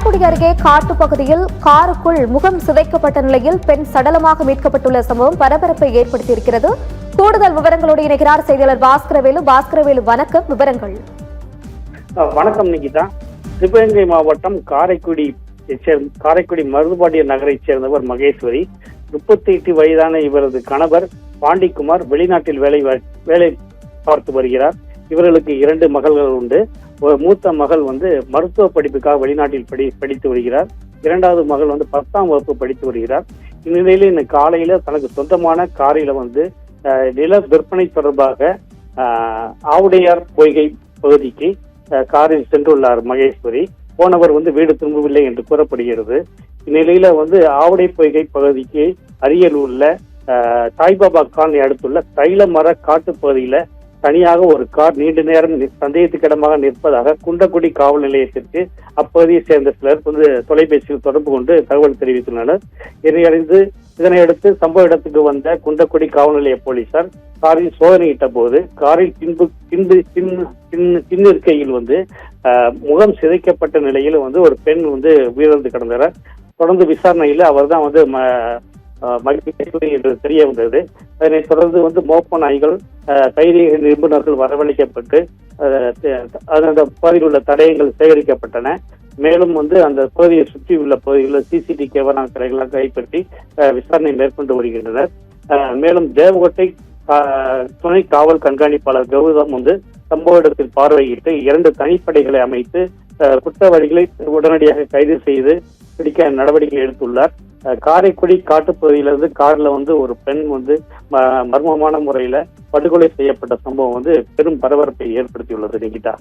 காரைக்குடி அருகே காட்டுப்பகுதியில் காருக்குள் முகம் சிதைக்கப்பட்ட நிலையில் பெண் சடலமாக மீட்கப்பட்டுள்ள சம்பவம் பரபரப்பை ஏற்படுத்தியிருக்கிறது. கூடுதல் விவரங்களோடு இணைகிறார் செய்தியாளர் பாஸ்கரவேலு. பாஸ்கரவேலு, வணக்கம். விவரங்கள். வணக்கம் நிகிதா. சிவகங்கை மாவட்டம் காரைக்குடி மருதுபாண்டிய நகரைச் சேர்ந்தவர் மகேஸ்வரி. 38 வயதான இவரது கணவர் பாண்டிக்குமார் வெளிநாட்டில் வேலை பார்த்து வருகிறார். இவர்களுக்கு 2 மகள்கள் உண்டு. ஒரு மூத்த மகள் மருத்துவ படிப்புக்காக வெளிநாட்டில் படித்து வருகிறார். 2வது மகள் 10ஆம் வகுப்பு படித்து வருகிறார். இந்நிலையில இந்த காலையில தனக்கு சொந்தமான காரில நில விற்பனை தொடர்பாக ஆவுடையார் பொய்கை பகுதிக்கு காரில் சென்றுள்ளார் மகேஸ்வரி. போனவர் வீடு திரும்பவில்லை என்று கூறப்படுகிறது. இந்நிலையில ஆவுடை பொய்கை பகுதிக்கு அருகில் உள்ள சாய்பாபா காலனி அடுத்துள்ள தைலமர காட்டு பகுதியில தனியாக ஒரு கார் நீண்ட நேரம் சந்தேகத்துக்கிடமாக நிற்பதாக குன்றக்குடி காவல் நிலையத்திற்கு அப்பகுதியை சேர்ந்த சிலர் தொலைபேசியில் தொடர்பு கொண்டு தகவல் தெரிவித்துள்ளனர். இதனையடுத்து சம்பவ இடத்துக்கு வந்த குன்றக்குடி காவல் நிலைய போலீசார் காரில் சோதனையிட்ட போது காரில் பின்னிருக்கையில் முகம் சிதைக்கப்பட்ட நிலையில் ஒரு பெண் உயிரிழந்து கிடந்தார். தொடர்ந்து விசாரணையில் அவர் தான் மகேஸ்வரி என்று தெரிய வந்தது. அதனைத் தொடர்ந்து மோப்ப நாய்கள், கைரேகை நிபுணர்கள் வரவழைக்கப்பட்டு அந்த பகுதியில் உள்ள தடயங்கள் சேகரிக்கப்பட்டன. மேலும் அந்த பகுதியை சுற்றியுள்ள பகுதிகளில் சிசிடிவி கேமராக்களை கைப்பற்றி விசாரணை மேற்கொண்டு வருகின்றனர். மேலும் தேவகோட்டை துணை காவல் கண்காணிப்பாளர் கௌதம் சம்பவ இடத்தில் பார்வையிட்டு 2 தனிப்படைகளை அமைத்து குற்றவாளிகளை உடனடியாக கைது செய்து பிடிக்க நடவடிக்கை எடுத்துள்ளார். காரைக்குடி காட்டுப்பகுதியிலிருந்து கார்ல ஒரு பெண் மர்மமான முறையில படுகொலை செய்யப்பட்ட சம்பவம் பெரும் பரபரப்பை ஏற்படுத்தியுள்ளது. நிகிதா.